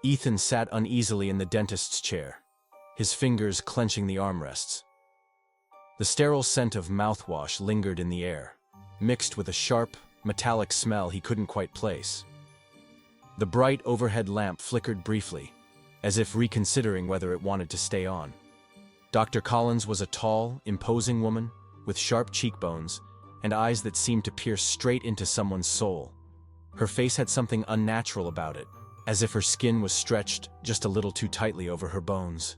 Ethan sat uneasily in the dentist's chair, his fingers clenching the armrests. The sterile scent of mouthwash lingered in the air, mixed with a sharp, metallic smell he couldn't quite place. The bright overhead lamp flickered briefly, as if reconsidering whether it wanted to stay on. Dr. Collins was a tall, imposing woman with sharp cheekbones and eyes that seemed to pierce straight into someone's soul. Her face had something unnatural about it, as if her skin was stretched just a little too tightly over her bones.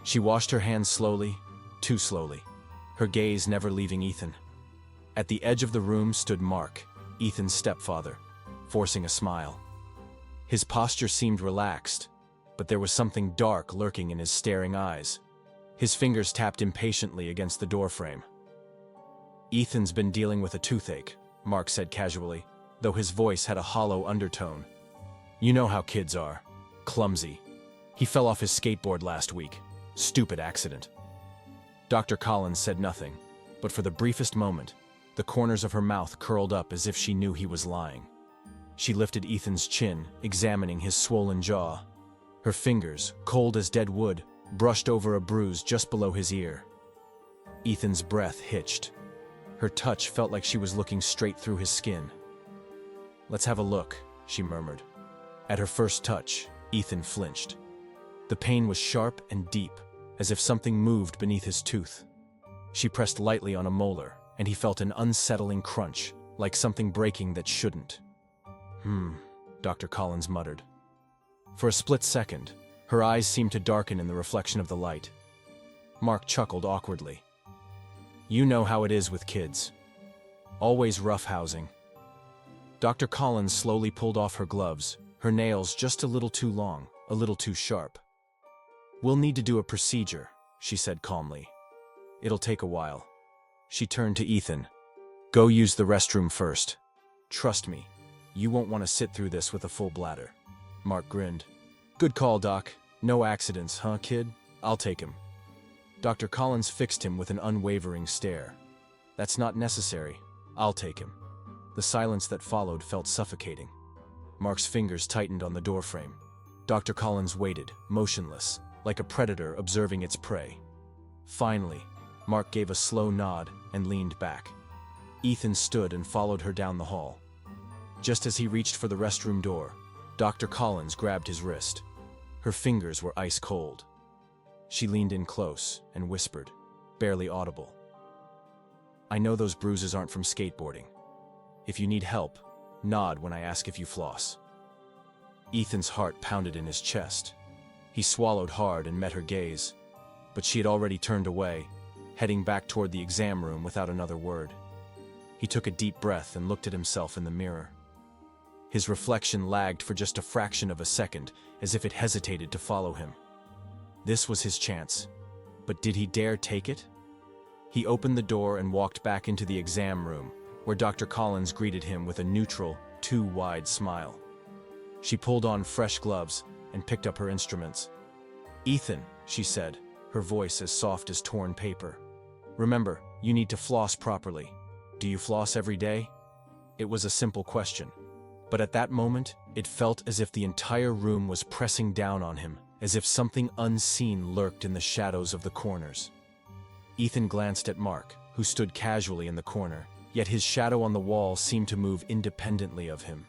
She washed her hands slowly, too slowly, her gaze never leaving Ethan. At the edge of the room stood Mark, Ethan's stepfather, forcing a smile. His posture seemed relaxed, but there was something dark lurking in his staring eyes. His fingers tapped impatiently against the doorframe. "Ethan's been dealing with a toothache," Mark said casually, though his voice had a hollow undertone. "You know how kids are. Clumsy. He fell off his skateboard last week. Stupid accident." Dr. Collins said nothing, but for the briefest moment, the corners of her mouth curled up as if she knew he was lying. She lifted Ethan's chin, examining his swollen jaw. Her fingers, cold as dead wood, brushed over a bruise just below his ear. Ethan's breath hitched. Her touch felt like she was looking straight through his skin. "Let's have a look," she murmured. At her first touch, Ethan flinched. The pain was sharp and deep, as if something moved beneath his tooth. She pressed lightly on a molar, and he felt an unsettling crunch, like something breaking that shouldn't. Dr. Collins muttered. For a split second, her eyes seemed to darken in the reflection of the light. Mark chuckled awkwardly. "You know how it is with kids. Always roughhousing." Dr. Collins slowly pulled off her gloves, her nails just a little too long, a little too sharp. "We'll need to do a procedure," she said calmly. "It'll take a while." She turned to Ethan. "Go use the restroom first. Trust me, you won't want to sit through this with a full bladder." Mark grinned. "Good call, Doc. No accidents, huh, kid? I'll take him." Dr. Collins fixed him with an unwavering stare. "That's not necessary. I'll take him." The silence that followed felt suffocating. Mark's fingers tightened on the doorframe. Dr. Collins waited, motionless, like a predator observing its prey. Finally, Mark gave a slow nod and leaned back. Ethan stood and followed her down the hall. Just as he reached for the restroom door, Dr. Collins grabbed his wrist. Her fingers were ice cold. She leaned in close and whispered, barely audible, "I know those bruises aren't from skateboarding. If you need help, nod when I ask if you floss." Ethan's heart pounded in his chest. He swallowed hard and met her gaze, but she had already turned away, heading back toward the exam room without another word. He took a deep breath and looked at himself in the mirror. His reflection lagged for just a fraction of a second, as if it hesitated to follow him. This was his chance, but did he dare take it? He opened the door and walked back into the exam room, where Dr. Collins greeted him with a neutral, too wide smile. She pulled on fresh gloves and picked up her instruments. "Ethan," she said, her voice as soft as torn paper. "Remember, you need to floss properly. Do you floss every day?" It was a simple question, but at that moment, it felt as if the entire room was pressing down on him, as if something unseen lurked in the shadows of the corners. Ethan glanced at Mark, who stood casually in the corner, yet his shadow on the wall seemed to move independently of him.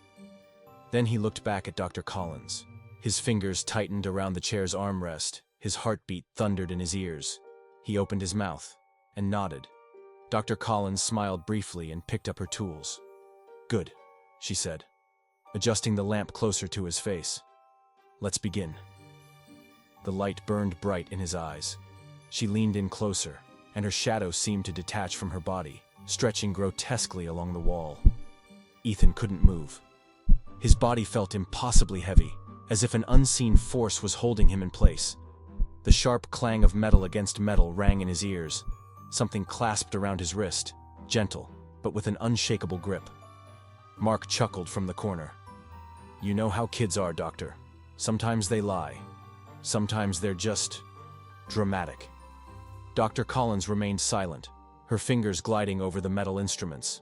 Then he looked back at Dr. Collins. His fingers tightened around the chair's armrest, his heartbeat thundered in his ears. He opened his mouth and nodded. Dr. Collins smiled briefly and picked up her tools. "Good," she said, adjusting the lamp closer to his face. "Let's begin." The light burned bright in his eyes. She leaned in closer, and her shadow seemed to detach from her body, stretching grotesquely along the wall. Ethan couldn't move. His body felt impossibly heavy, as if an unseen force was holding him in place. The sharp clang of metal against metal rang in his ears. Something clasped around his wrist, gentle, but with an unshakable grip. Mark chuckled from the corner. "You know how kids are, Doctor. Sometimes they lie. Sometimes they're just dramatic." Dr. Collins remained silent, her fingers gliding over the metal instruments.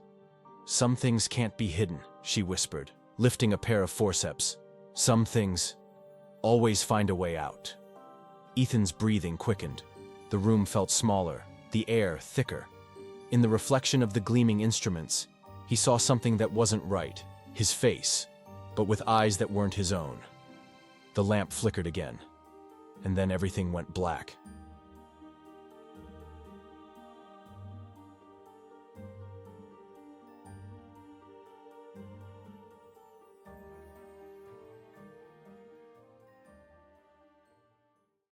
"Some things can't be hidden," she whispered, lifting a pair of forceps. "Some things always find a way out. Ethan's breathing quickened. The room felt smaller, the air thicker. In the reflection of the gleaming instruments, he saw something that wasn't right, his face, but with eyes that weren't his own. The lamp flickered again, and then everything went black.